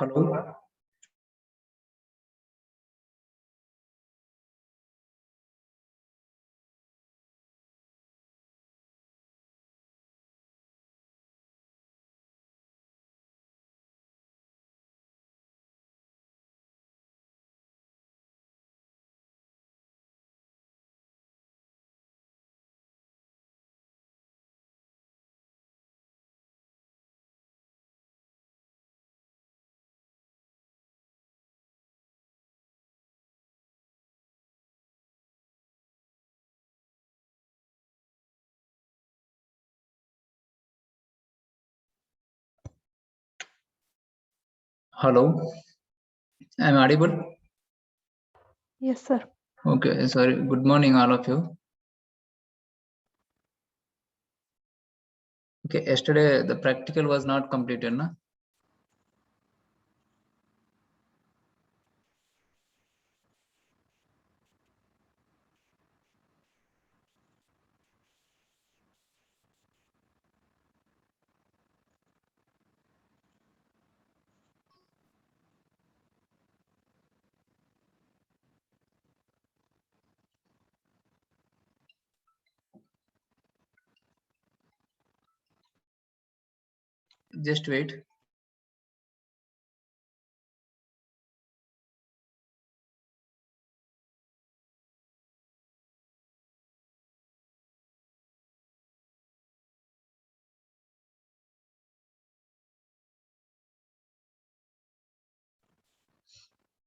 Hello. Hello, I am audible? Yes, sir. Okay, sorry. Good morning, all of you. Okay, yesterday the practical was not completed, na? Just wait.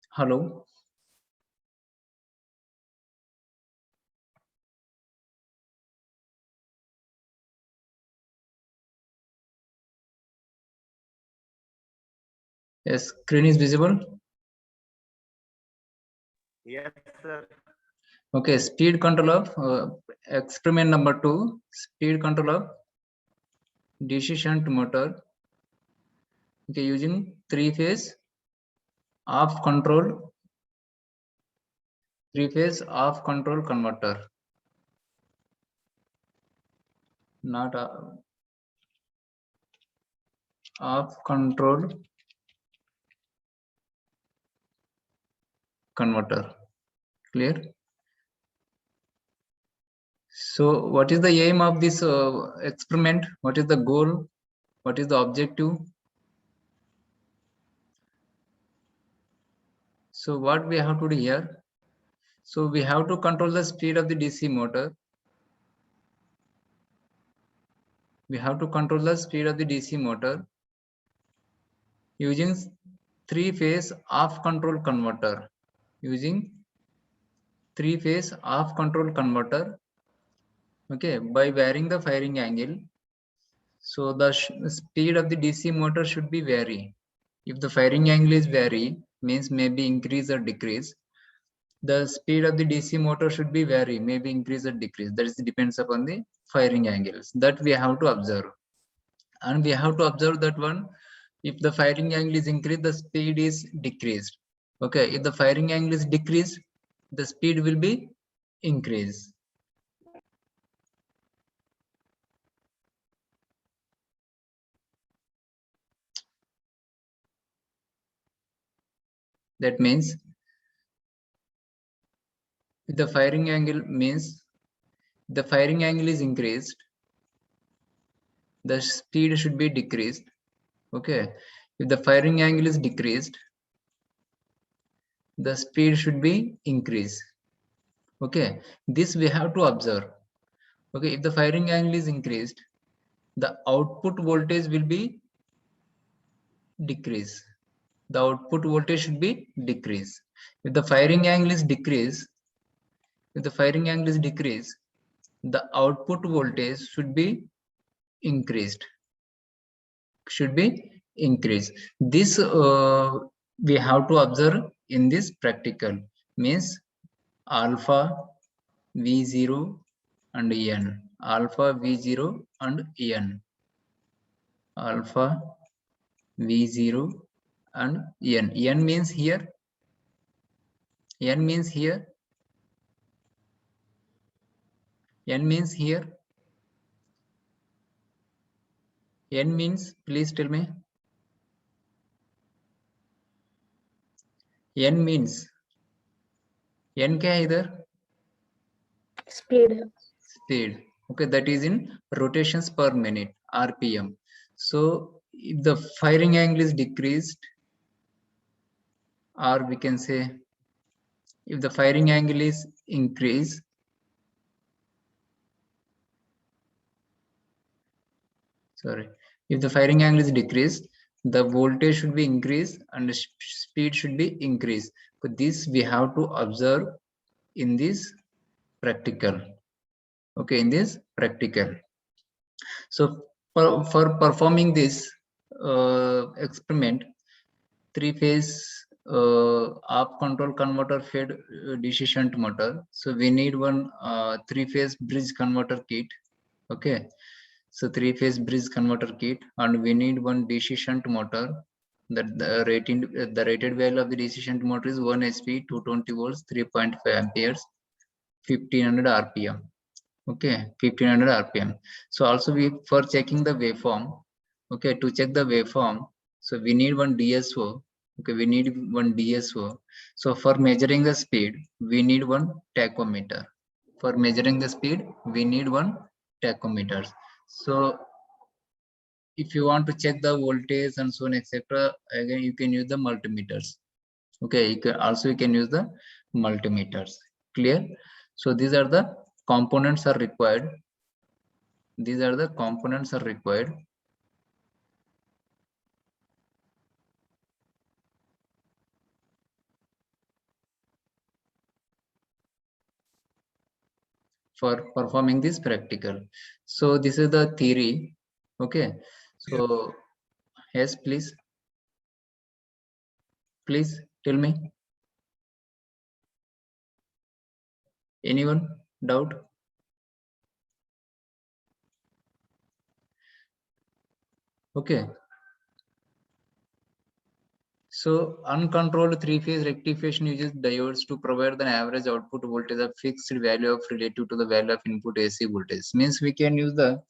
Hello. Yes, screen is visible. Yes, sir. Okay, speed control of experiment number 2. Speed control of DC shunt motor. Okay, using three-phase off control converter. Not off control converter. Clear? So what is the aim of this experiment? What is the goal? What is the objective? So what we have to do here? So we have to control the speed of the DC motor. We have to control the speed of the DC motor using three-phase off control converter. Using three-phase off control converter. Okay, by varying the firing angle. So the speed of the DC motor should be vary. If the firing angle is vary, means maybe increase or decrease. The speed of the DC motor should be vary, maybe increase or decrease. That is depends upon the firing angles that we have to observe. And we have to observe that one, if the firing angle is increased, the speed is decreased. Okay, if the firing angle is decreased, the speed will be increased. That means if the firing angle means the firing angle is increased, the speed should be decreased. Okay, if the firing angle is decreased, the speed should be increased. Okay, this we have to observe. Okay, if the firing angle is increased, the output voltage will be decreased. The output voltage should be decreased. If the firing angle is decreased, the output voltage should be increased. This we have to observe in this practical. Means alpha V0 and N. Alpha V0 and N. Alpha V0 and N. N means here. N means here. N means here. N means, please tell me. N means N क्या है इधर? Speed. Speed. Okay, that is in rotations per minute, RPM. So if the firing angle is decreased, or we can say if the firing angle is increased, sorry, if the firing angle is decreased, the voltage should be increased and the speed should be increased. But this we have to observe in this practical. Okay, in this practical. So for performing this experiment, three-phase up control converter fed DC shunt motor. So we need one three-phase bridge converter kit. Okay, so three-phase bridge converter kit, and we need one DC shunt motor. That the rated value of the DC shunt motor is 1 HP, 220 volts, 3.5 amperes, 1500 RPM. Okay, 1500 RPM. So also we for checking the waveform. Okay, to check the waveform, so we need one DSO. Okay, we need one DSO. So for measuring the speed, we need one tachometer. For measuring the speed, we need one tachometer. So if you want to check the voltage and so on, etc., again you can use the multimeters. Okay, you can use the multimeters. Clear? So these are the components are required. These are the components are required. For performing this practical. So this is the theory. Okay, so yes, please tell me, anyone doubt? Okay, so uncontrolled three-phase rectification uses diodes to provide the average output voltage of fixed value of relative to the value of input AC voltage. Means we can use the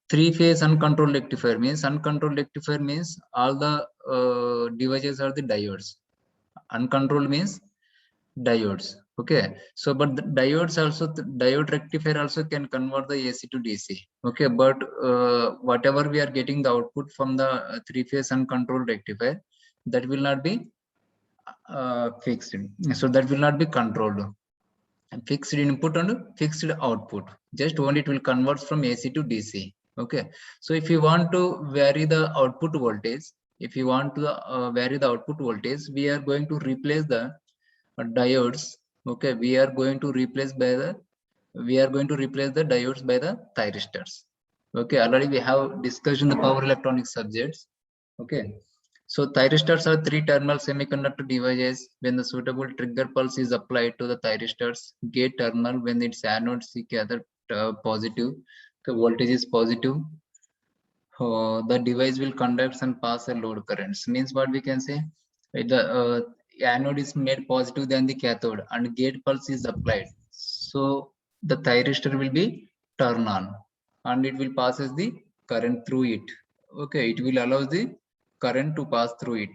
three-phase uncontrolled rectifier. Means uncontrolled rectifier means all the devices are the diodes. Uncontrolled means diodes. Okay, so but the diodes also, the diode rectifier also can convert the AC to DC. Okay, but whatever we are getting the output from the three-phase uncontrolled rectifier, that will not be fixed. So that will not be controlled. Fixed input and fixed output. Just only it will convert from AC to DC. Okay, so if you want to vary the output voltage, if you want to vary the output voltage, we are going to replace the diodes. Okay, we are going to replace the diodes by the thyristors. Okay, already we have discussed in the power electronics subjects. Okay, so thyristors are three-terminal semiconductor devices. When the suitable trigger pulse is applied to the thyristors gate terminal, when its anode C cathode positive, the voltage is positive, the device will conduct and pass a load currents. Means what we can say, the anode is made positive than the cathode and gate pulse is applied. So the thyristor will be turned on and it will passes the current through it. Okay, it will allow the current to pass through it.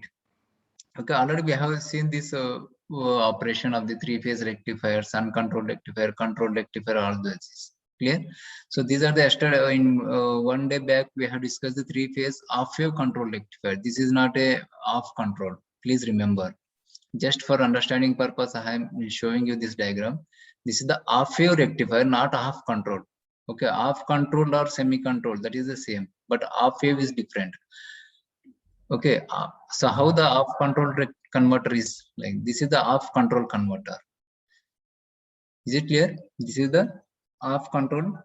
Okay, already we have seen this operation of the three-phase rectifiers, uncontrolled rectifier, controlled rectifier, all those. Clear? So these are the yesterday in one day back we have discussed the three-phase off-wave control rectifier. This is not a off control. Please remember. Just for understanding purpose, I am showing you this diagram. This is the off-wave rectifier, not off control. Okay, off control or semi-control, that is the same, but off-wave is different. Okay, so how the off control converter is like? This is the off control converter. Is it clear? This is the off control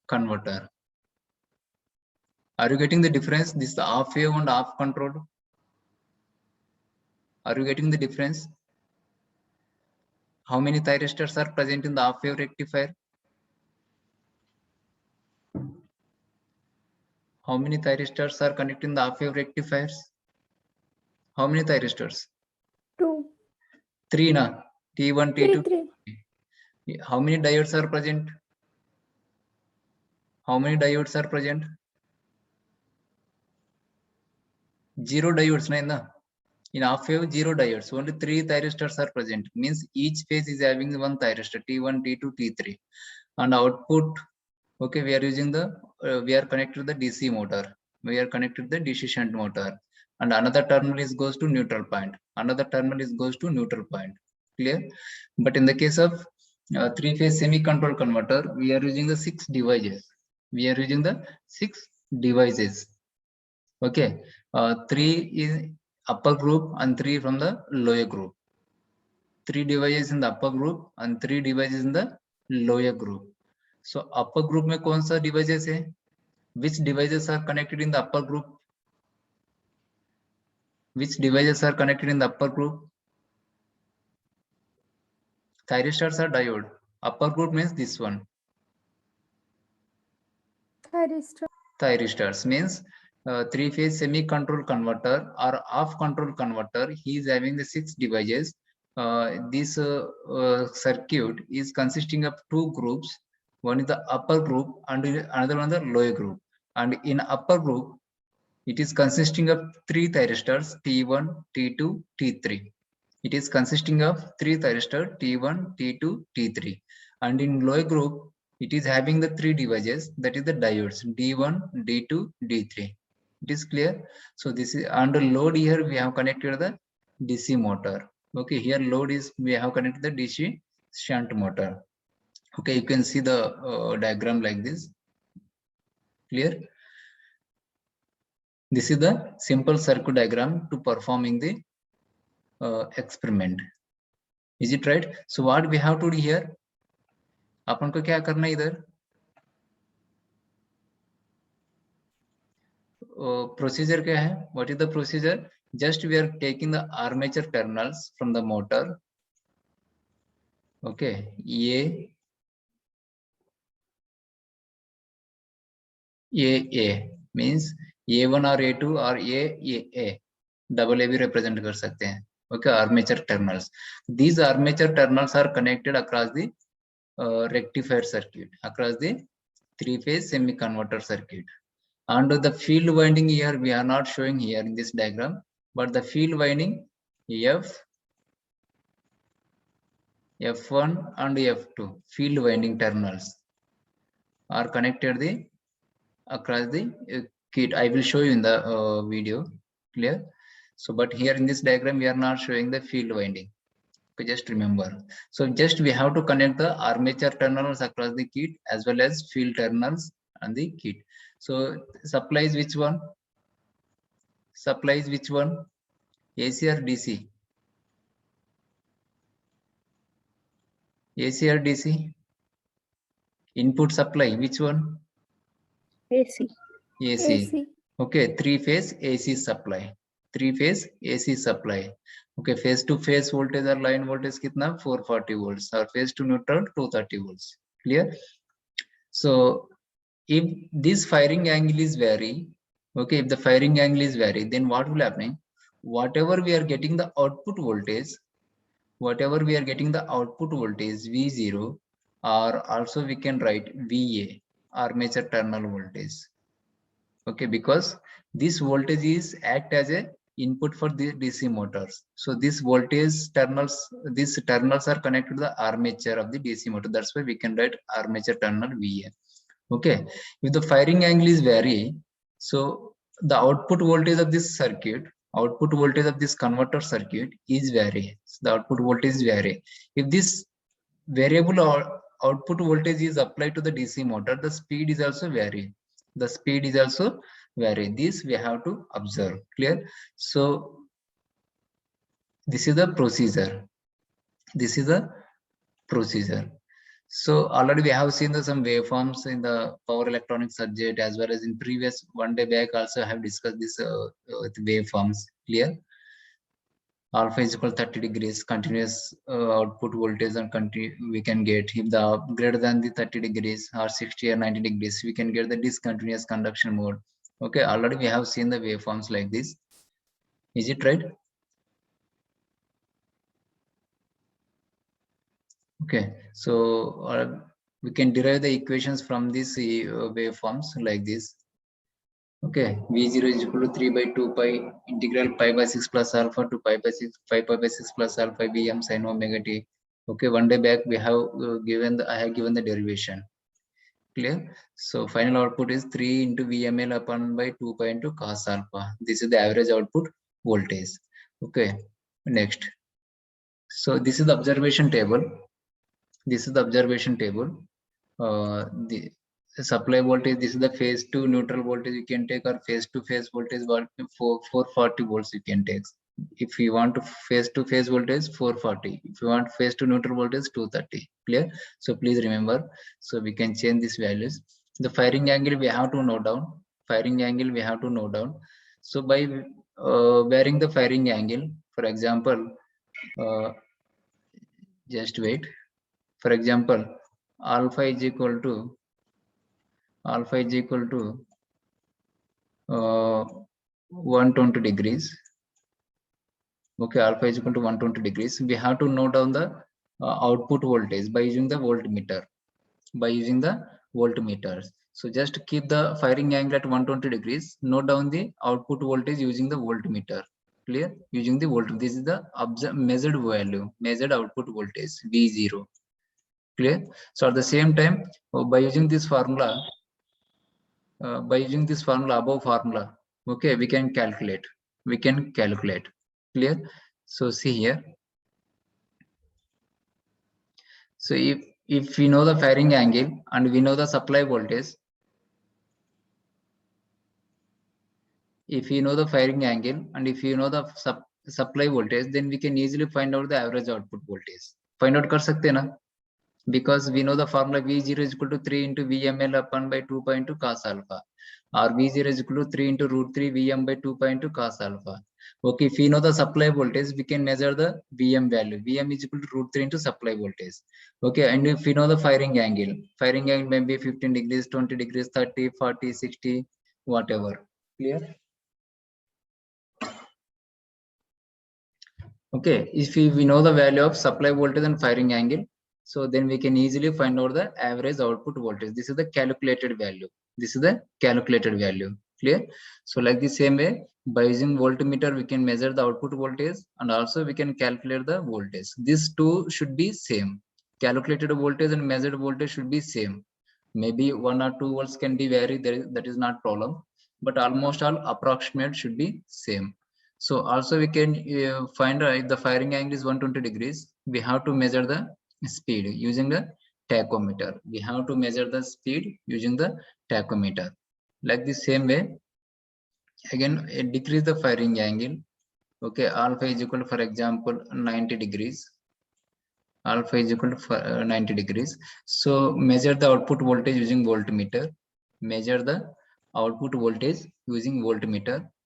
converter. Are you getting the difference? This is the off wave and off control. Are you getting the difference? How many thyristors are present in the off wave rectifier? How many thyristors are connecting the off wave rectifiers? How many thyristors? 2. 3 na? T1, T2. 3. How many diodes are present? How many diodes are present? zero diodes in half wave, zero diodes, only 3 thyristors are present, means each phase is having one thyristor, T1, T2, T3. And output, okay, we are using the we are connected to the DC motor, we are connected to the DC shunt motor, and another terminal is goes to neutral point, another terminal is goes to neutral point. Clear? But in the case of 3-phase semi-control converter, we are using the 6 devices, we are using the 6 devices. Okay, 3 is upper group and 3 from the lower group, 3 devices in the upper group and 3 devices in the lower group. So upper group में कौन सा devices है? Which devices are connected in the upper group? Which devices are connected in the upper group? Thyristors or diode? Upper group means this one. Thyristor. Thyristors means 3-phase semi-control converter or half-control converter. He is having the 6 devices. This circuit is consisting of 2 groups. One is the upper group and another one the lower group. And in upper group, it is consisting of 3 thyristors, T1, T2, T3. It is consisting of 3 thyristors, T1, T2, T3. And in lower group, it is having the 3 devices, that is the diodes, D1, D2, D3. It is clear? So this is under load here, we have connected the DC motor. Okay, here load is, we have connected the DC shunt motor. Okay, you can see the diagram like this. Clear? This is the simple circuit diagram to performing the experiment. Is it right? So what we have to do here? अपन को क्या करना है इधर? Procedure क्या है? What is the procedure? Just we are taking the armature terminals from the motor. Okay, A means A1 or A2 or A double A भी represent कर सकते हैं. Okay, armature terminals. These armature terminals are connected across the rectifier circuit, across the 3-phase semi-converter circuit. And the field winding here we are not showing here in this diagram, but the field winding F1 and F2 field winding terminals are connected across the kit. I will show you in the video. Clear? So but here in this diagram we are not showing the field winding. Okay, just remember. So just we have to connect the armature terminals across the kit as well as field terminals and the kit. So supplies which one? Supplies which one? AC or DC? AC or DC? Input supply which one? AC. AC. Okay, 3-phase AC supply. 3-phase AC supply. Okay, phase to phase voltage or line voltage kitna? 440 volts or phase to neutral 230 volts. Clear? So if this firing angle is vary, okay, if the firing angle is vary, then what will happen? Whatever we are getting the output voltage, whatever we are getting the output voltage V0, or also we can write VA, armature terminal voltage. Okay, because this voltage is act as a input for the DC motors. So this voltage terminals, these terminals are connected to the armature of the DC motor. That's why we can write armature terminal VA. Okay, if the firing angle is vary, so the output voltage of this circuit, output voltage of this converter circuit is vary. So the output voltage is vary. If this variable or output voltage is applied to the DC motor, the speed is also vary. The speed is also vary. This we have to observe. Clear? So this is the procedure. This is the procedure. So already we have seen some waveforms in the power electronics subject, as well as in previous one day back also I have discussed this waveforms. Clear? Alpha is equal 30 degrees continuous output voltage and we can get if the greater than the 30 degrees or 60 or 90 degrees we can get the discontinuous conduction mode. Okay, already we have seen the waveforms like this. Is it right? Okay, so we can derive the equations from these waveforms like this. Okay, V0 is equal to 3 by 2 pi integral pi by 6 plus alpha to pi by 6 pi by 6 plus alpha Vm sin omega t. Okay, one day back we have I have given the derivation. Clear? So final output is 3 into VML upon by 2 pi into cos alpha. This is the average output voltage. Okay, next. So this is the observation table. This is the observation table. The supply voltage, this is the phase to neutral voltage you can take, or phase to phase voltage 440 volts you can take. If you want to phase voltage 440, if you want phase to neutral voltage 230. Clear? So please remember, so we can change these values. The firing angle we have to note down. Firing angle we have to note down. So by varying the firing angle, for example, just wait. For example, alpha is equal to 120 degrees. Okay, alpha is equal to 120 degrees. We have to note down the output voltage by using the voltmeter. So just keep the firing angle at 120 degrees. Note down the output voltage using the voltmeter. Clear? Using the voltmeter. This is the measured value, measured output voltage V0. Clear? So at the same time, by using this formula, above formula, okay, we can calculate. Clear? So see here. So if we know the firing angle and we know the supply voltage, if you know the firing angle and if you know the supply voltage, then we can easily find out the average output voltage. Find out kar sakte na? Because we know the formula V0 is equal to 3 into VML upon by 2 pi into cos alpha, or V0 is equal to 3 into root 3 VM by 2 pi into cos alpha. Okay, if we know the supply voltage, we can measure the VM value. VM is equal to root 3 into supply voltage. Okay, and if we know the firing angle may be 15 degrees, 20 degrees, 30, 40, 60, whatever. Clear? Okay, if we know the value of supply voltage and firing angle, so then we can easily find out the average output voltage. This is the calculated value. Clear? So like the same way, by using voltmeter, we can measure the output voltage and also we can calculate the voltage. These two should be same. Calculated voltage and measured voltage should be same. Maybe 1 or 2 volts can be vary, that is not problem, but almost all approximate should be same. So also we can find if the firing angle is 120 degrees, we have to measure the speed using the tachometer. Like the same way, again decrease the firing angle. Okay, alpha is equal to, for example, 90 degrees. So measure the output voltage using voltmeter.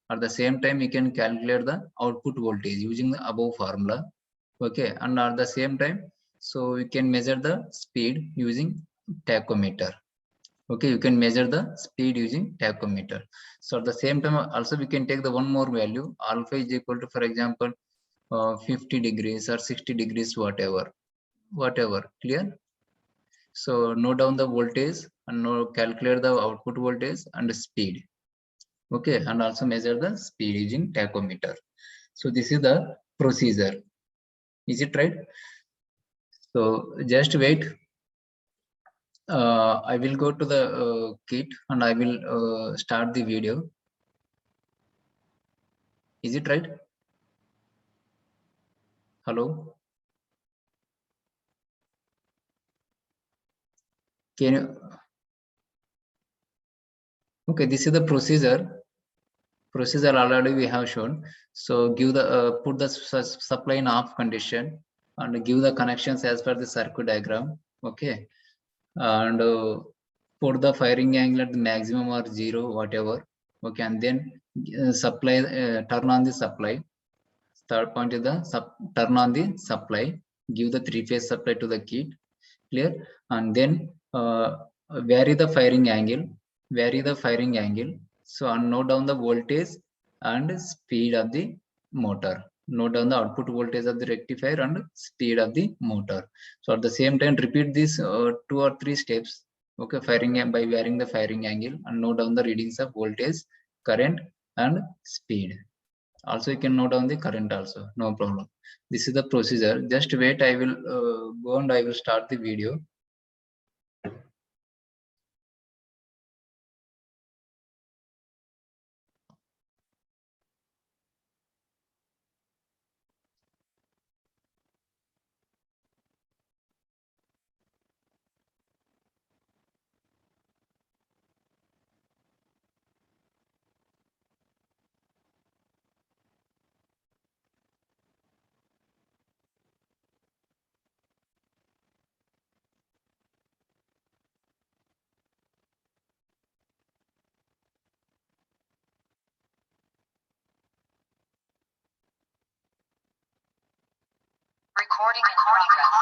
At the same time, you can calculate the output voltage using the above formula. Okay, and at the same time, so you can measure the speed using tachometer. Okay, you can measure the speed using tachometer. So at the same time, also we can take the one more value. Alpha is equal to, for example, 50 degrees or 60 degrees, whatever. Clear? So note down the voltage and calculate the output voltage and the speed. Okay, and also measure the speed using tachometer. So this is the procedure. Is it right? So just wait. I will go to the kit and I will start the video. Is it right? Hello? Can you? Okay, this is the procedure already we have shown. So give the put the supply in off condition and give the connections as per the circuit diagram. Okay, and put the firing angle at the maximum or 0, whatever. Okay, and then turn on the supply. Third point is the turn on the supply. Give the 3-phase supply to the kit. Clear? And then vary the firing angle. So and note down the voltage and speed of the motor. Note down the output voltage of the rectifier and speed of the motor. So at the same time, repeat these 2 or 3 steps. Okay, by varying the firing angle and note down the readings of voltage current and speed. Also you can note down the current also, no problem. This is the procedure. Just wait, I will go and I will start the video. Recording in progress.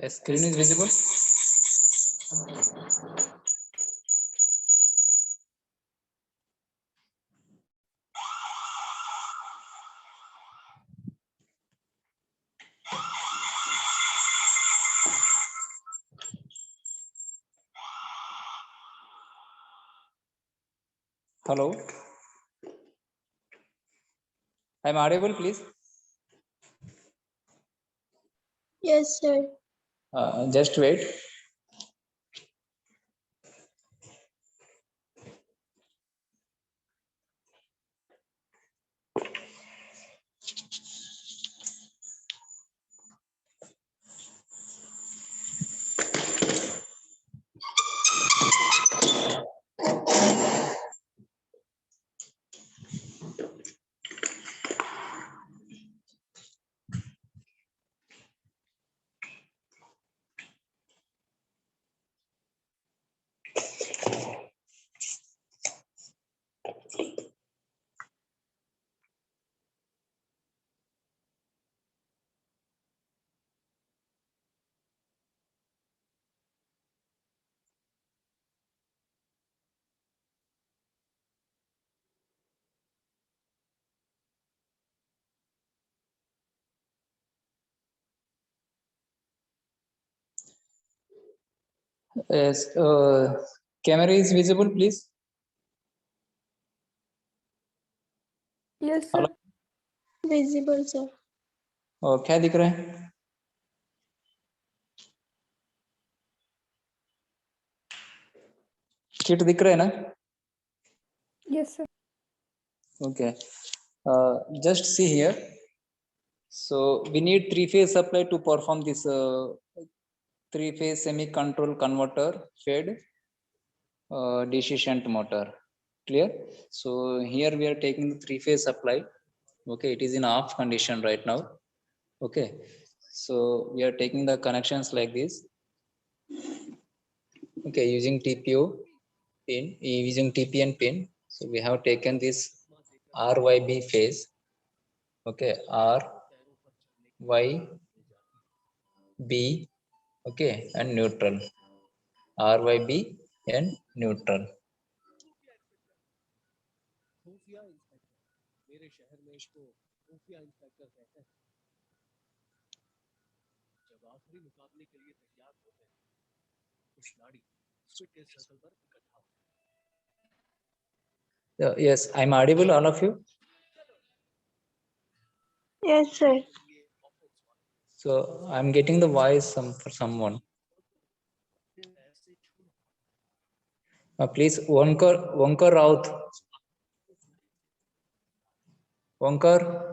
Screen is visible. Hello. I'm audible, please. Yes, sir. Just wait. Yes, camera is visible, please. Yes, sir. Hello. Visible, sir. क्या दिख रहा है? Sheet दिख रहा है ना? Yes, sir. Okay. Just see here. So we need three-phase supply to perform this three-phase semi-control converter fed DC shunt motor. Clear? So here we are taking the three-phase supply. Okay, it is in off condition right now. Okay, so we are taking the connections like this. Okay, using TPO pin, using TPN pin. So we have taken this RYB phase. Okay, R Y B, okay, and neutral. RYB and neutral. खुफिया inspector मेरे शहर में इसको खुफिया inspector कहते हैं जब आखिरी मुकाबले के लिए तैयार होते हैं तो खिलाड़ी स्क्विड के सर्कल पर इकट्ठा होते हैं Yes, I'm audible, all of you. Yes, sir. So I'm getting the voice for someone. Please, Onkar Raut. Onkar.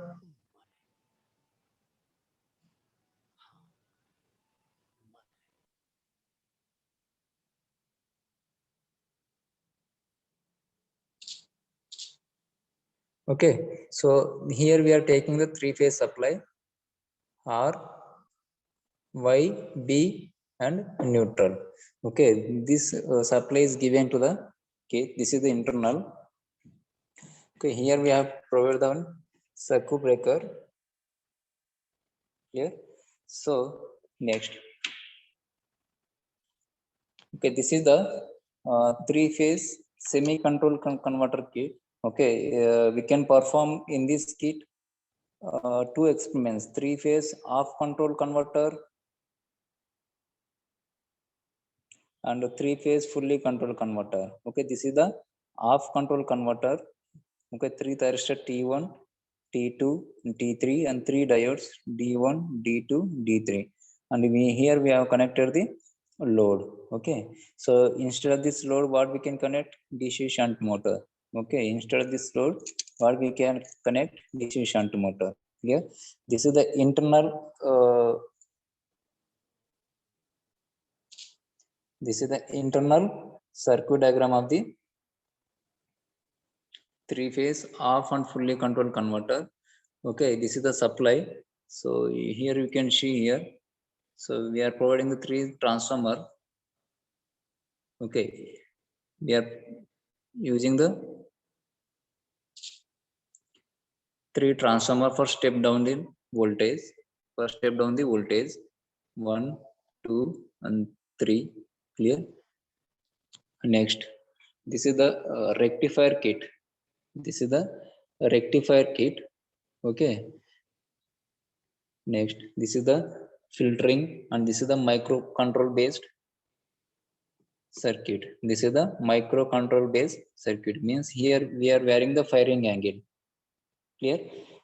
Okay, so here we are taking the three-phase supply R, Y, B, and neutral. Okay, this supply is given to the, okay, this is the internal. Okay, here we have provided the one circuit breaker here. So next, okay, this is the three-phase semi-control converter kit. Okay, we can perform in this kit two experiments: three-phase off control converter and three-phase fully controlled converter. Okay, this is the off control converter. Okay, three thyristor T1, T2, T3, and three diodes D1, D2, D3. And here we have connected the load. Okay, so instead of this load, what we can connect? DC shunt motor. Okay, instead of this load, what we can connect? DC shunt motor. Yeah, this is the internal. This is the internal circuit diagram of the three-phase off and fully controlled converter. Okay, this is the supply. So here you can see here. So we are providing the three transformer. Okay, we are using the three transformer for step down the voltage. For step down the voltage, 1, 2, and 3. Clear? Next, this is the rectifier kit. This is the rectifier kit. Okay. Next, this is the filtering, and this is the microcontrol based circuit. This is the microcontrol based circuit. Means here we are varying the firing angle. Clear?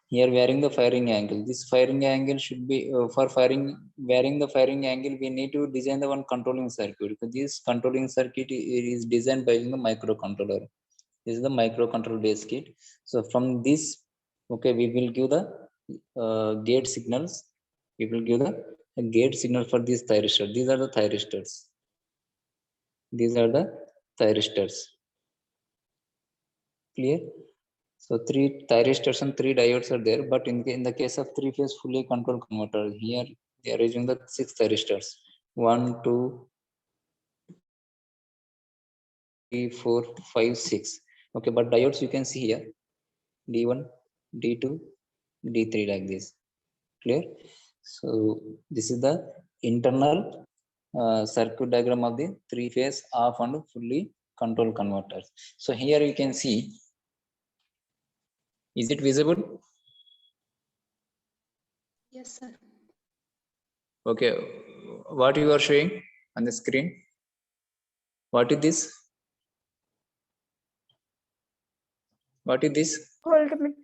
Here varying the firing angle. This firing angle should be for varying the firing angle. We need to design the one controlling circuit. Because this controlling circuit is designed by the microcontroller. This is the microcontrol based kit. So from this, okay, we will give the gate signals. We will give the gate signal for these thyristors. These are the thyristors. These are the thyristors. Clear? So three thyristors and three diodes are there, but in the case of three-phase fully controlled converter, here they are using the 6 thyristors. 1, 2, 3, 4, 5, 6. Okay, but diodes you can see here D1, D2, D3 like this. Clear? So this is the internal circuit diagram of the three-phase off and fully controlled converters. So here you can see. Is it visible? Yes, sir. Okay, what you are showing on the screen? What is this? What is this? Voltmeter.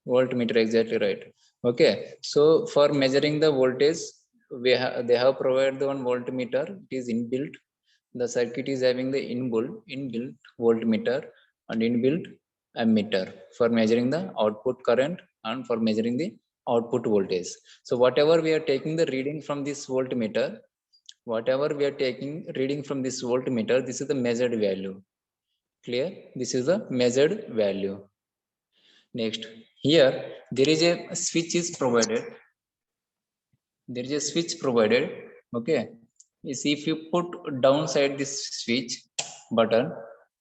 Voltmeter, exactly right. Okay, so for measuring the voltage, they have provided the one voltmeter. It is inbuilt. The circuit is having the inbuilt voltmeter and inbuilt ammeter for measuring the output current and for measuring the output voltage. So whatever we are taking the reading from this voltmeter, this is the measured value. Clear? This is the measured value. Next, here there is a switch is provided. There is a switch provided. Okay, is if you put downside this switch button,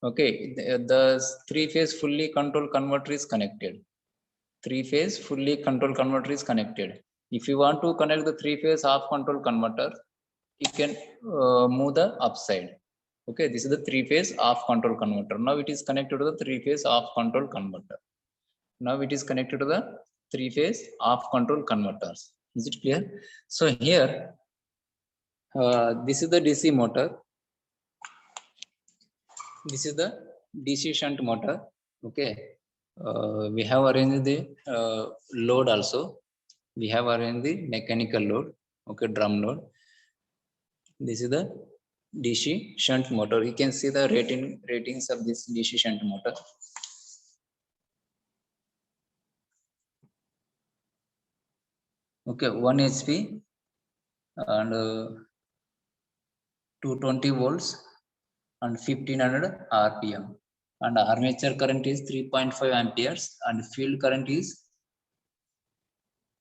okay, the three-phase fully controlled converter is connected. Three-phase fully controlled converter is connected. If you want to connect the three-phase half control converter, you can move the upside. Okay, this is the three-phase half control converter. Now it is connected to the three-phase half control converter. Now it is connected to the three-phase half control converters. Is it clear? So here, this is the DC motor. This is the DC shunt motor. Okay, we have arranged the load also. We have arranged the mechanical load. Okay, drum load. This is the DC shunt motor. You can see the ratings of this DC shunt motor. Okay, 1 HP and 220 volts and 1500 RPM. And armature current is 3.5 amperes and field current is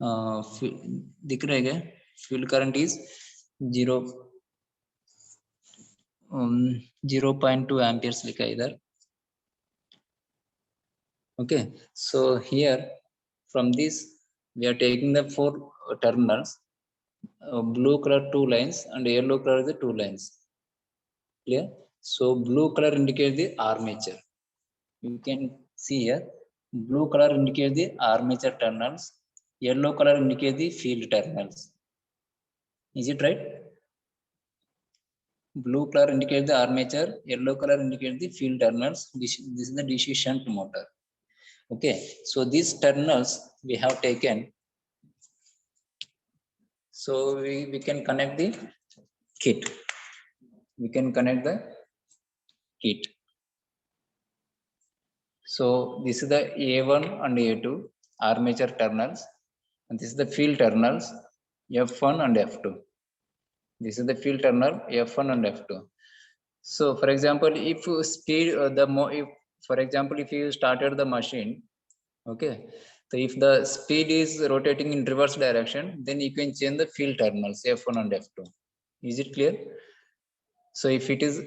दिख रहा है क्या? Field current is 0.2 amperes लिखा है इधर. Okay, so here from this we are taking the 4 terminals, blue color 2 lines and yellow color the 2 lines. Clear? So blue color indicates the armature. You can see here, blue color indicates the armature terminals, yellow color indicates the field terminals. Is it right? Blue color indicates the armature, yellow color indicates the field terminals. This is the DC shunt motor. Okay, so these terminals we have taken. So we can connect the kit. We can connect the kit. So this is the A1 and A2 armature terminals, and this is the field terminals F1 and F2. This is the field terminal F1 and F2. So for example, if speed for example, if you started the machine, okay, so if the speed is rotating in reverse direction, then you can change the field terminals F1 and F2. Is it clear? So if it is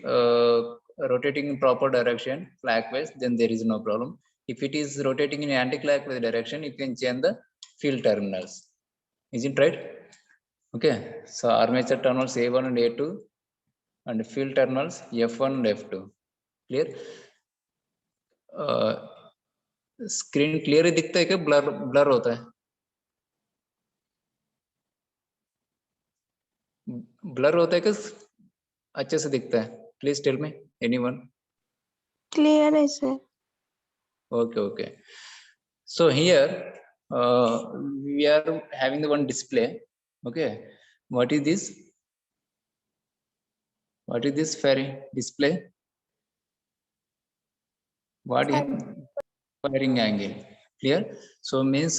rotating in proper direction clockwise, then there is no problem. If it is rotating in anti-clockwise direction, you can change the field terminals. Is it right? Okay, so armature terminals A1 and A2 and field terminals F1 and F2. Clear? Screen clear ही दिखता है क्या blur blur होता है? Blur होता है क्या अच्छे से दिखता है? Please tell me anyone. Clear है sir. Okay, okay. So here we are having the one display. Okay, what is this? What is this fairing display? What is firing angle? Clear? So means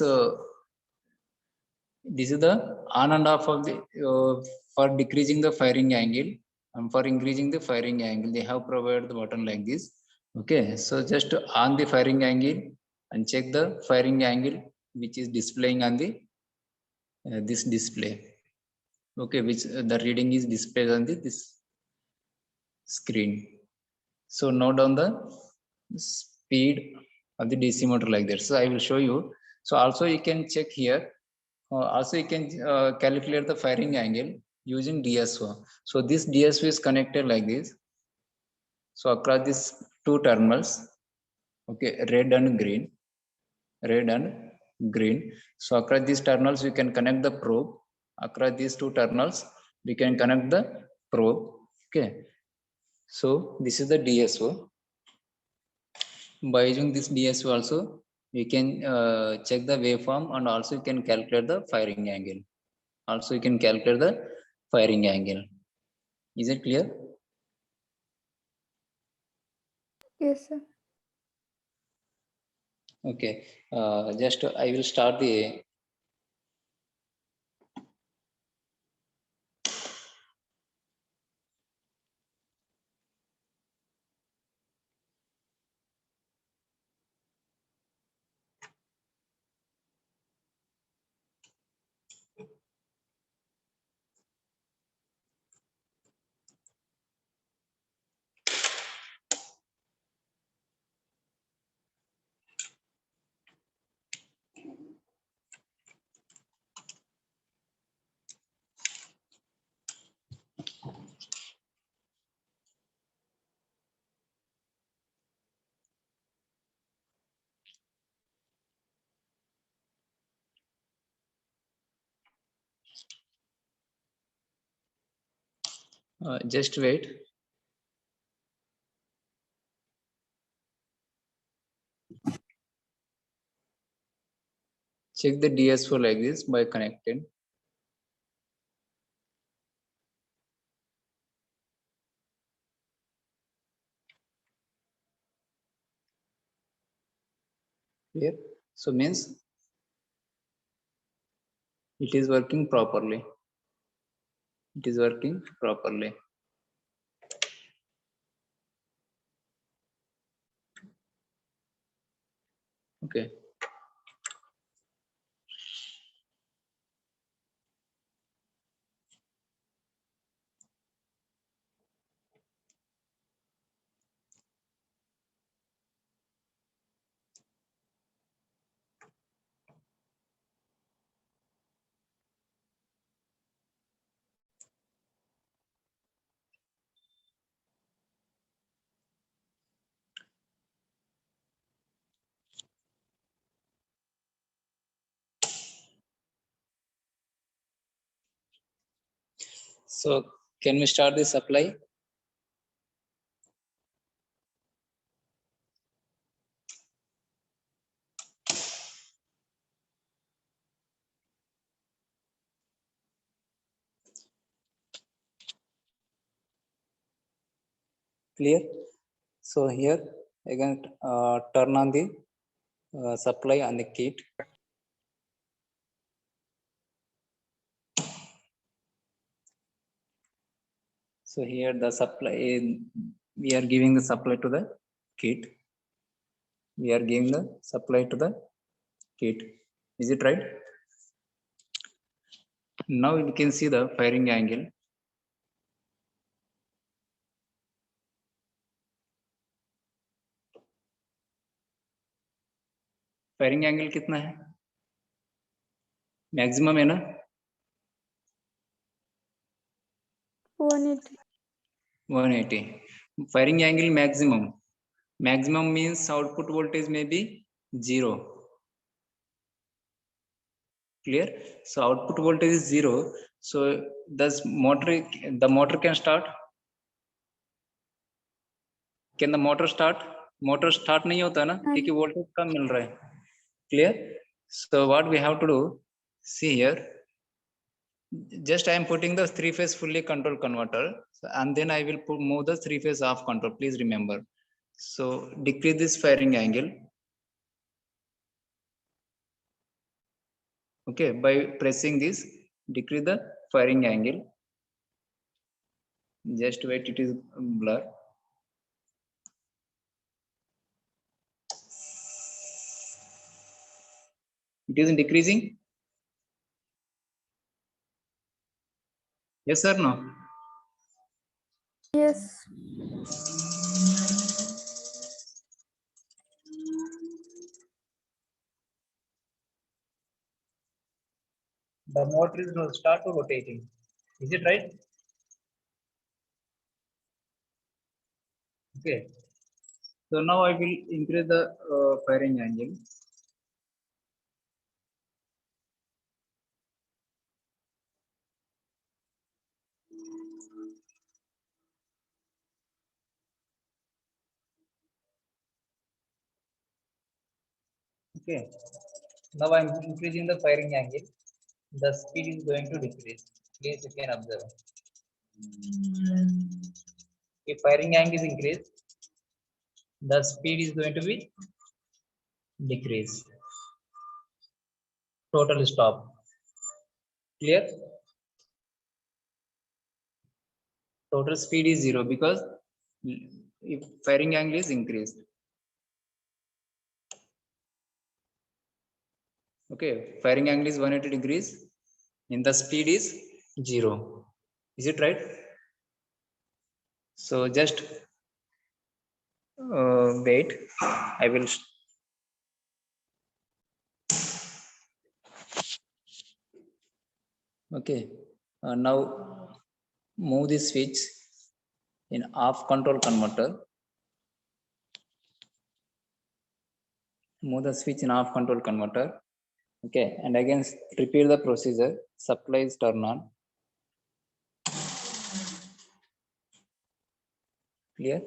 this is the on and off of the for decreasing the firing angle and for increasing the firing angle they have provided the button like this. Okay, so just on the firing angle and check the firing angle which is displaying on the this display. Okay, which the reading is displayed on this screen. So note down the speed of the DC motor like that. So I will show you. So also you can check here. Also you can calculate the firing angle using DSO. So this DSO is connected like this. So across these 2 terminals, okay, red and green. So across these terminals we can connect the probe. Across these 2 terminals we can connect the probe. Okay, so this is the DSO. By using this DSO also we can check the waveform and also you can calculate the firing angle. Also you can calculate the firing angle. Is it clear? Yes sir. Okay, just I will start the just wait. check the DSO like this by connected. Here, so means it is working properly. It is working properly. Okay. So can we start the supply? Clear? So here again turn on the supply on the kit. So here the supply, we are giving the supply to the kit. We are giving the supply to the kit. Is it right? Now you can see the firing angle. Firing angle कितना है? Maximum है ना? 180. 180. Firing angle maximum. Maximum means output voltage may be 0. Clear? So output voltage is 0. So does the motor can start? Can the motor start? Motor start नहीं होता ना, क्योंकि voltage कम मिल रहा है. Clear? So what we have to do? See here. Just I am putting the three-phase fully controlled converter, and then I will move the three-phase off control. Please remember. So decrease this firing angle. Okay, by pressing this, decrease the firing angle. Just wait, it is blur. It is decreasing. Yes or no? Yes. The motor is start rotating. Is it right? Okay. So now I will increase the firing angle. Okay. Now I am increasing the firing angle. The speed is going to decrease. Please you can observe. If firing angle is increased, the speed is going to be decrease. Total stop. Clear? Total speed is 0 because if firing angle is increased. Okay, firing angle is 180 degrees and the speed is 0. Is it right? So just wait. I will. Okay. Now move the switch in off control converter. Move the switch in off control converter. Okay, and again repeat the procedure. Supply is turn on. Clear?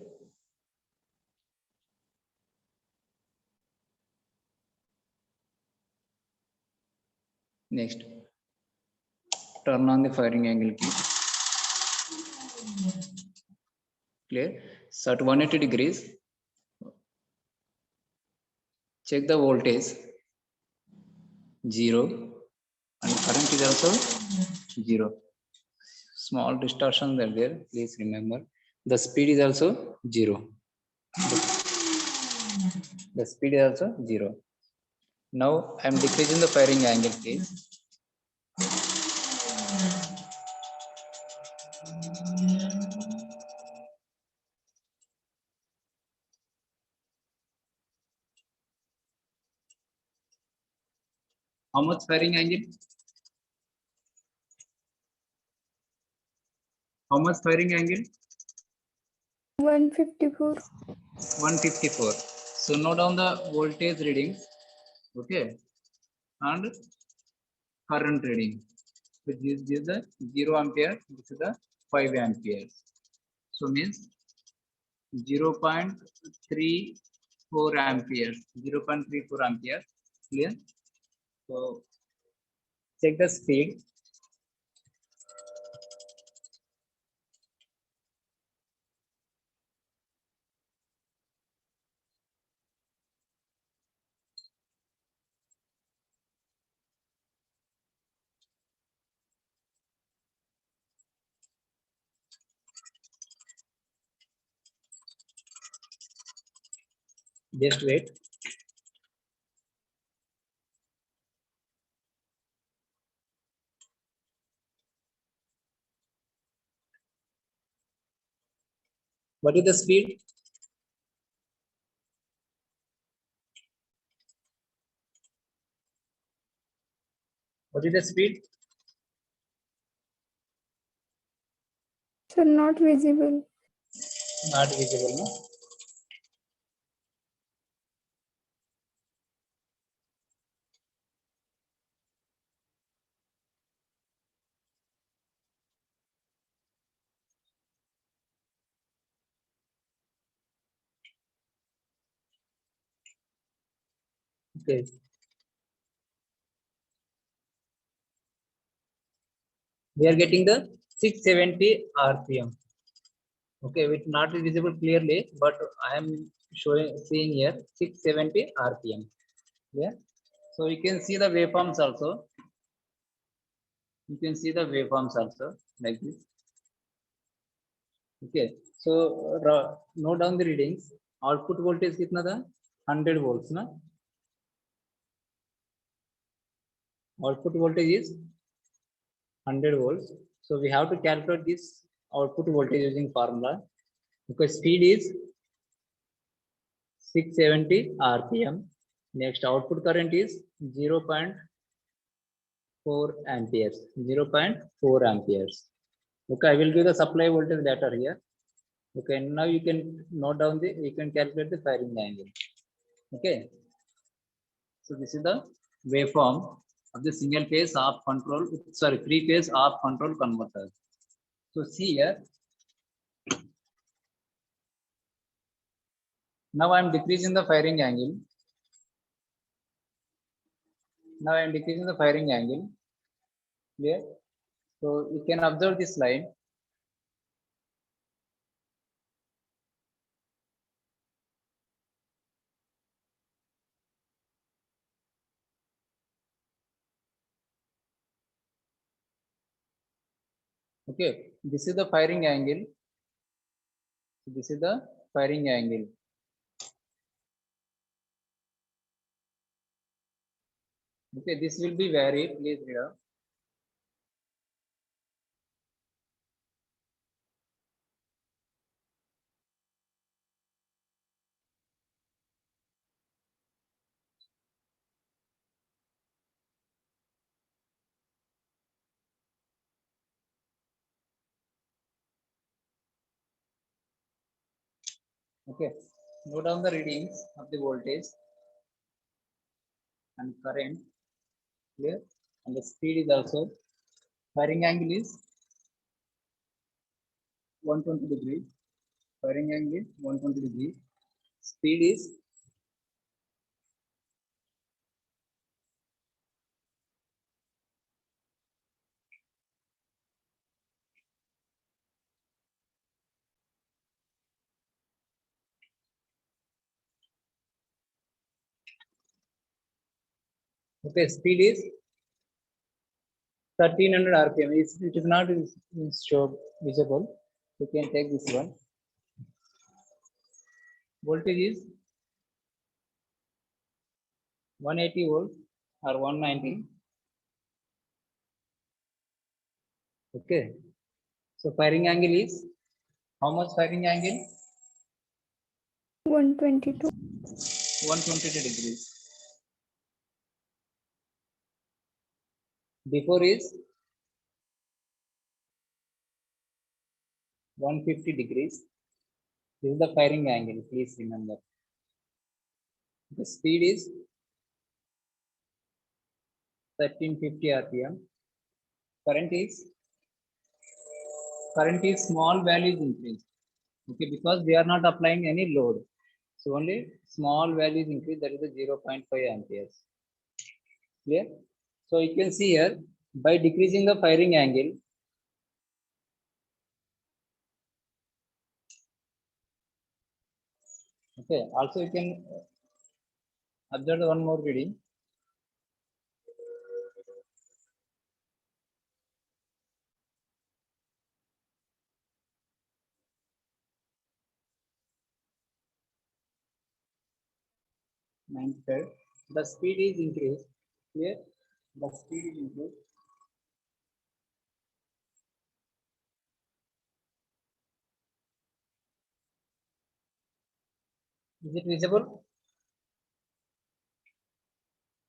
Next, turn on the firing angle key. Clear. So at 180 degrees, check the voltage 0 and current is also 0. Small distortions are there. Please remember the speed is also 0. The speed is also 0. Now I am decreasing the firing angle, please. How much firing angle? How much firing angle? 154. 154. So note down the voltage readings, okay, and current reading. So this is the 0 ampere, this is the 5 amperes. So means 0.34 amperes, 0.34 amperes. Clear? So check the speed. Just wait. What is the speed? What is the speed? Sir, not visible. Not visible, no? Okay. We are getting the 670 RPM. Okay, which not visible clearly, but I am seeing here 670 RPM. Yeah. So you can see the waveforms also. You can see the waveforms also like this. Okay. So note down the readings. Output voltage kitna tha? 100 volts, na? Output voltage is 100 volts. So we have to calculate this output voltage using formula, because speed is 670 RPM. Next, output current is 0.4 amperes. 0.4 amperes. Okay, I will give the supply voltage later here. Okay, now you can note down you can calculate the firing angle. Okay. So this is the waveform of the single phase half control, sorry, 3-phase half control converter. So see here. Now I am decreasing the firing angle. Now I am decreasing the firing angle. Clear? So you can observe this line. Okay, this is the firing angle. This is the firing angle. Okay, this will be varied. Please read out. Okay, note down the readings of the voltage and current. Clear? And the speed is also. Firing angle is 120 degrees. Firing angle is 120 degrees. Speed is Okay, speed is 1300 rpm. It is not show visible. You can take this one. Voltage is 180 volts or 190. Okay. So firing angle is how much firing angle? 122. 122 degrees. Before is 150 degrees. This is the firing angle. Please remember. The speed is 1350 rpm. Current is small value is increased. Okay, because we are not applying any load. So only small value is increased, that is the 0.5 amperes. Clear? So you can see here, by decreasing the firing angle, okay, also you can observe one more reading. The speed is increased. Clear? The speed is increased. Is it visible?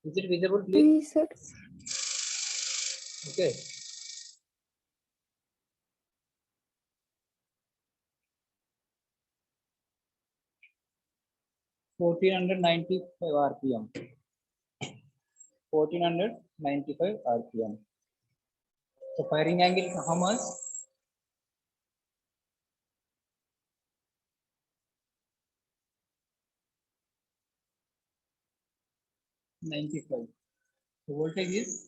Is it visible, please? Yes, sir. Okay. (1495 rpm). 1495 rpm. So firing angle how much? 95. So voltage is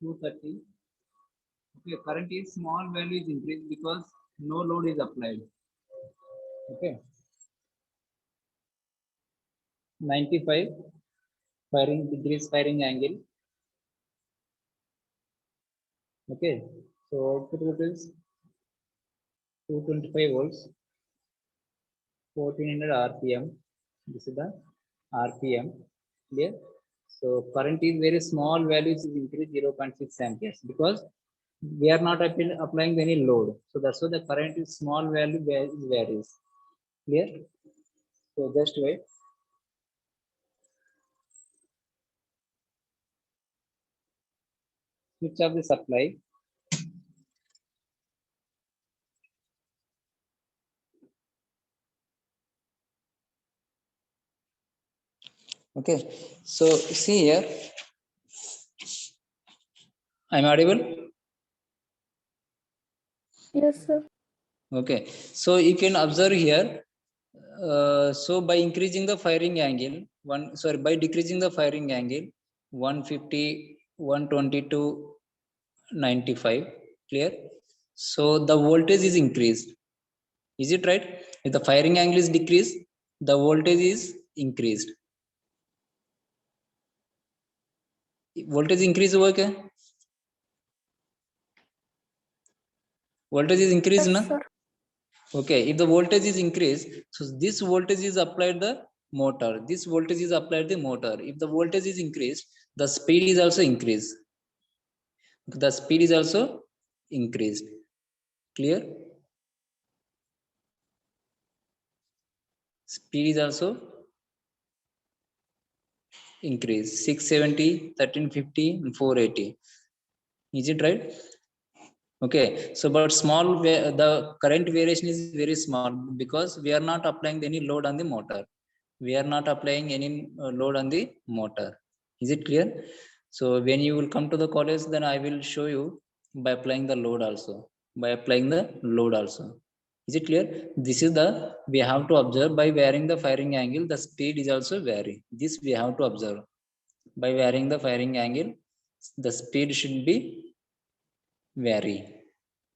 230. Okay, current is small value is increased because no load is applied. Okay. 95 firing degrees firing angle. Okay. So output voltage is 225 volts, 1400 rpm. This is the rpm. Clear? So current is very small values is increased 0.6 amperes because we are not applying any load. So that's why the current is small value varies. Clear? So just wait. Switch off the supply. Okay. So see here. I'm audible? Yes, sir. Okay. So you can observe here. So by increasing the firing angle, by decreasing the firing angle, 150, 122, 95. Clear? So the voltage is increased. Is it right? If the firing angle is decreased, the voltage is increased. Voltage increase हुआ क्या? Voltage is increased, Yes, na? sir. Okay, if the voltage is increased, so this voltage is applied the motor. This voltage is applied the motor. If the voltage is increased, the speed is also increased. The speed is also increased. Clear? Speed is also increased. 670, 1350, and 480. Is it right? Okay, so but the current variation is very small because we are not applying any load on the motor. We are not applying any load on the motor. Is it clear? So when you will come to the college, then I will show you by applying the load also. By applying the load also. Is it clear? This is the we have to observe by varying the firing angle, the speed is also vary. This we have to observe. By varying the firing angle, the speed should be vary.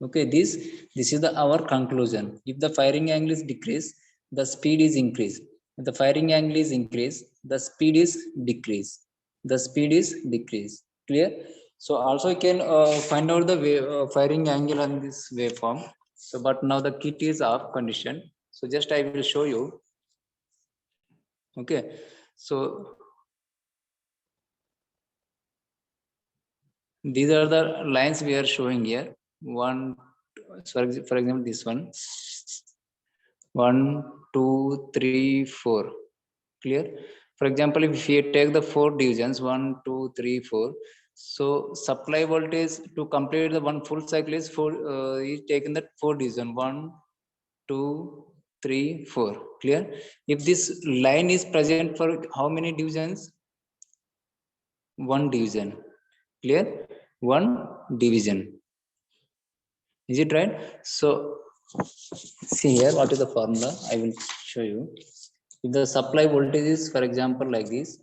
Okay, this is the our conclusion. If the firing angle is decreased, the speed is increased. the firing angle is increased, the speed is decreased. The speed is decreased. Clear? So also you can find out the firing angle on this waveform. So, but now the kit is off condition. So just I will show you. Okay. So these are the lines we are showing here. One, for example, this one. 1, 2, 3, 4. Clear? For example, if you take the 4 divisions, 1, 2, 3, 4. So supply voltage to complete the one full cycle is 4. Is taken that 4 division, 1, 2, 3, 4. Clear? If this line is present for how many divisions? 1 division. Clear? 1 division. Is it right? So see here, what is the formula? I will show you. If the supply voltage is, for example, like this,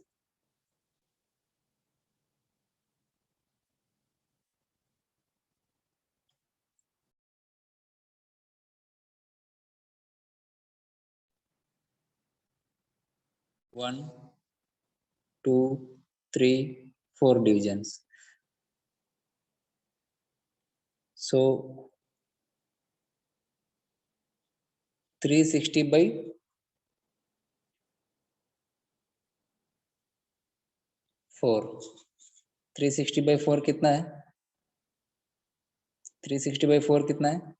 one, 2, 3, 4 divisions. So 360 by 4. 360 by 4 कितना है? 360 by 4 कितना है?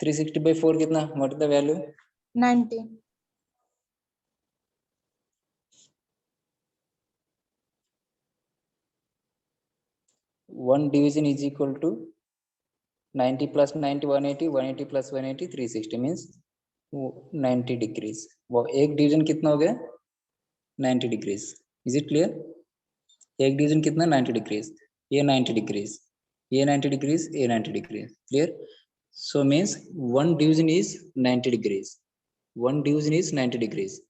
360 by 4 कितना? What is the value? 90. 1 division is equal to 90 plus 90, 180, 180 plus 180, 360 means 90 degrees. वो एक division कितना हो गया? 90 degrees. Is it clear? एक डिवीजन कितना? 90 degrees. ये 90 degrees. ये 90 degrees. ये 90 degrees. Clear? So means one division is 90 degrees. One division is 90 degrees.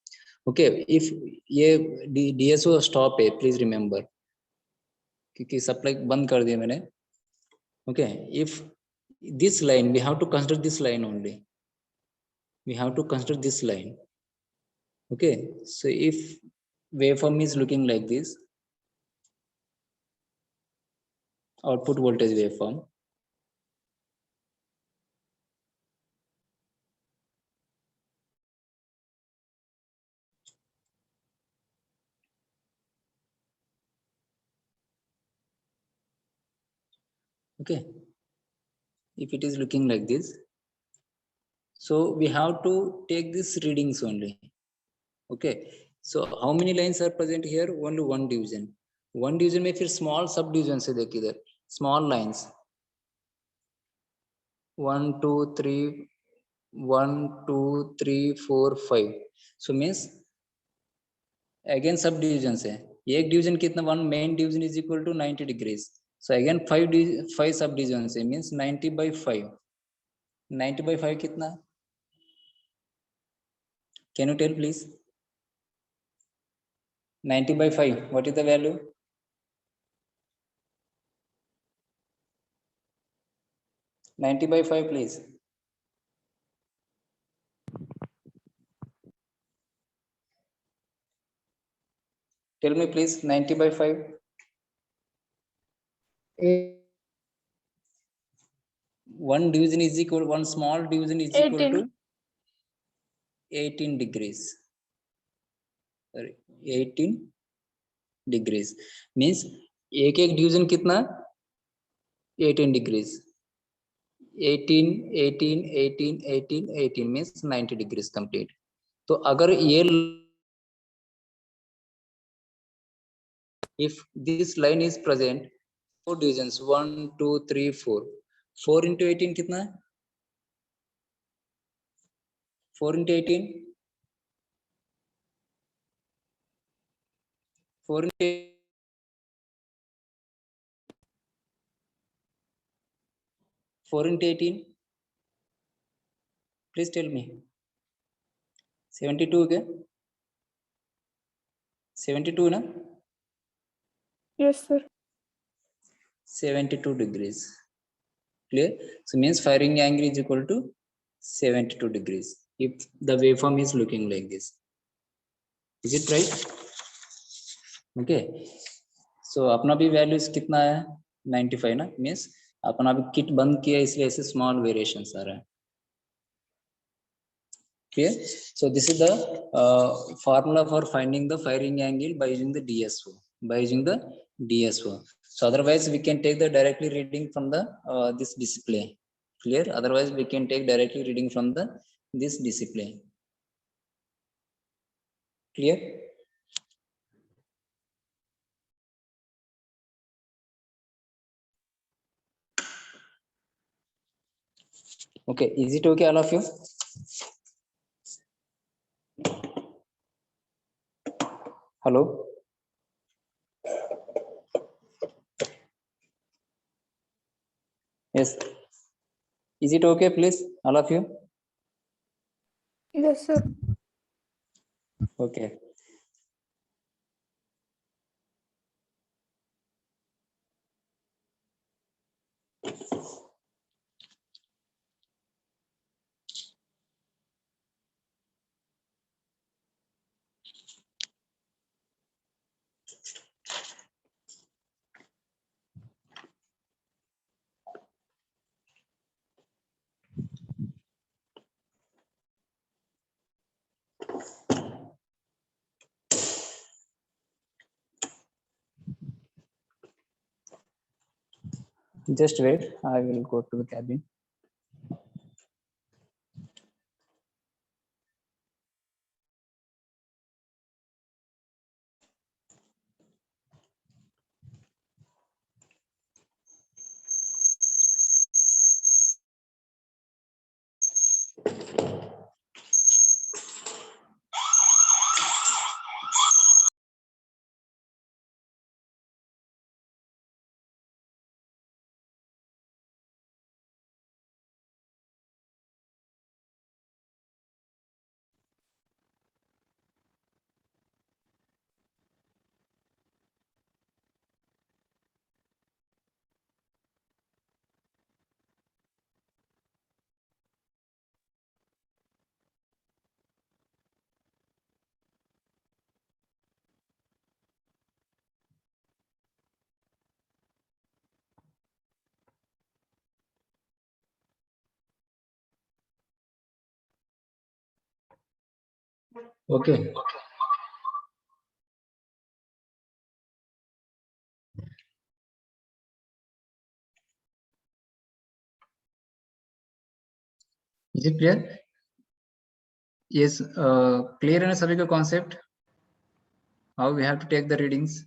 Okay. If ये DSO stop है, please remember. क्योंकि सप्लाई बंद कर दिया मैंने. Okay. If this line, we have to consider this line only. We have to consider this line. Okay. So if waveform is looking like this, output voltage waveform. Okay. If it is looking like this, so we have to take these readings only. Okay. So how many lines are present here? Only one division. One division में फिर small subdivision से देखिए इधर small lines. 1, 2, 3, 1, 2, 3, 4, 5. So means again subdivision से एक division कितना? One main division is equal to 90 degrees. So again 5 subdivision से means 90 by 5. 90 by 5 कितना? Can you tell please? 90 by 5. What is the value? $90 by 5, please. Tell me, please. 90 by 5. One division is equal. One small division is equal 18. to 18 degrees. Sorry, 18 degrees means एक division कितना? 18 degrees. 18, 18, 18, 18, 18 means 90 degrees complete. तो अगर ये if this line is present, 4 divisions 1, 2, 3, 4. 4 into 18 कितना है? 4 into 18. 4 into 4 into 18. Please tell me. 72 क्या? 72 ना? Yes, sir. 72 degrees. Clear? So means firing angle is equal to 72 degrees if the waveform is looking like this. Is it right? Okay. So अपना भी values कितना है 95 ना, means अपना भी kit बंद किया इसलिए ऐसे स्मॉल वेरिएशंस आ रहा है. Clear? So this is the formula for finding the firing angle by using the DSO. By using the DSO. So otherwise we can take the directly reading from the this display. Clear? Otherwise we can take directly reading from the this display. Clear? Okay, is it okay all of you? Hello? Yes. Is it okay, please, all of you? Yes, sir. Okay. Just wait, I will go to the cabin. Okay. Is it clear? Yes, clear है ना सभी का concept? How we have to take the readings?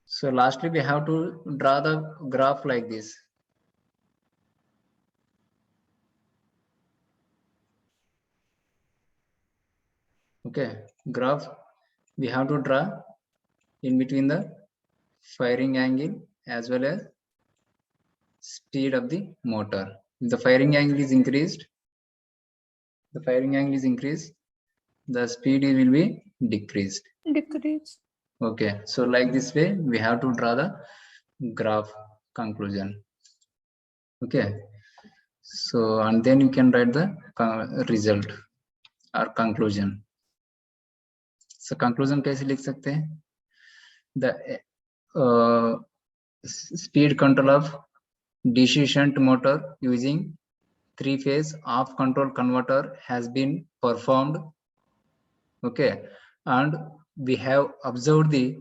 So lastly, we have to draw the graph like this. Okay, graph we have to draw in between the firing angle as well as speed of the motor. If the firing angle is increased, the speed will be decreased. Decrease. Okay, so like this way we have to draw the graph conclusion. Okay, so and then you can write the result or conclusion. So conclusion कैसे लिख सकते हैं? The speed control of DC shunt motor using three-phase off control converter has been performed. Okay, and we have observed the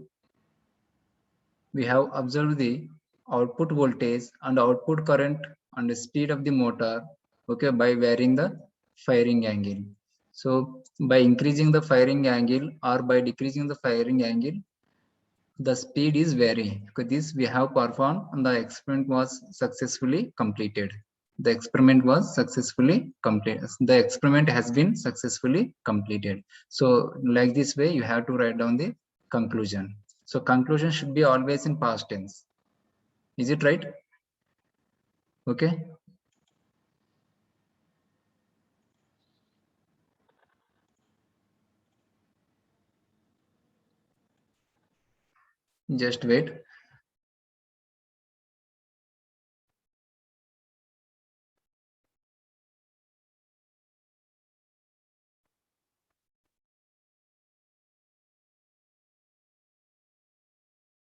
output voltage and output current and the speed of the motor, okay, by varying the firing angle. So by increasing the firing angle or by decreasing the firing angle, the speed is varying. Because this we have performed and the experiment was successfully completed. The experiment was successfully completed. The experiment has been successfully completed. So like this way you have to write down the conclusion. So conclusion should be always in past tense. Is it right? Okay. just wait.